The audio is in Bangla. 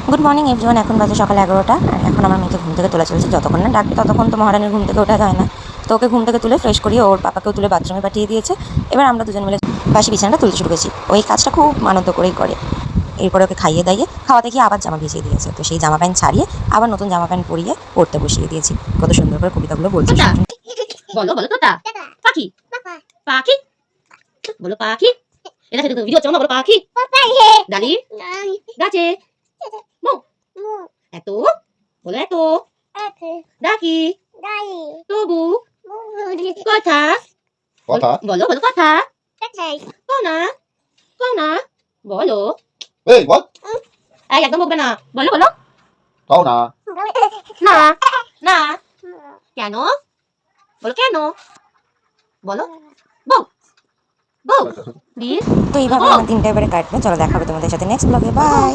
Good morning everyone. এখন বাজে সকাল 11টা আর এখন আমার মেয়েকে ঘুম থেকে তোলা চলছে। যতক্ষণ না ডাকবে ততক্ষণ তো মহারানীর ঘুম থেকে ওঠা যায় না। তো ওকে ঘুম থেকে তুলে ফ্রেশ করিয়ে ওর পাপাকেও তুলে বাথরুমে পাঠিয়ে দিয়েছে। এবার আমরা দুজন মিলে বাসি বিছানাটা তুলতে শুরু করেছি। ওই কাজটা খুব আনন্দ করেই করে। এরপরে ওকে খাইয়ে দাইয়ে খাওয়াতে গিয়ে আবার জামা ভিজিয়ে দিয়েছে। তো সেই জামা প্যান্ট ছাড়িয়ে আবার নতুন জামা প্যান্ট পরিয়ে পড়তে বসিয়ে দিয়েছি। কত সুন্দর করে কবিতাগুলো বলছে। বলো বলো তোতা পাখি পাখি বলো পাখি। এটা সেটা ভিডিও হচ্ছে না। বলো পাখি ডালি গাছে মো এত বলো এত ডাকি তবু কথা বলো বলো কথা কও না বলো। Hey, what? এই একদম বলবে না। বলো বলো কও না। না না কেন বলো কেন বলো বউ বউ প্লিজ। তো এইভাবে আমার দিনটা এবারে কাটবে। চলো দেখা হবে তোমাদের সাথে নেক্সট ব্লগে। বাই।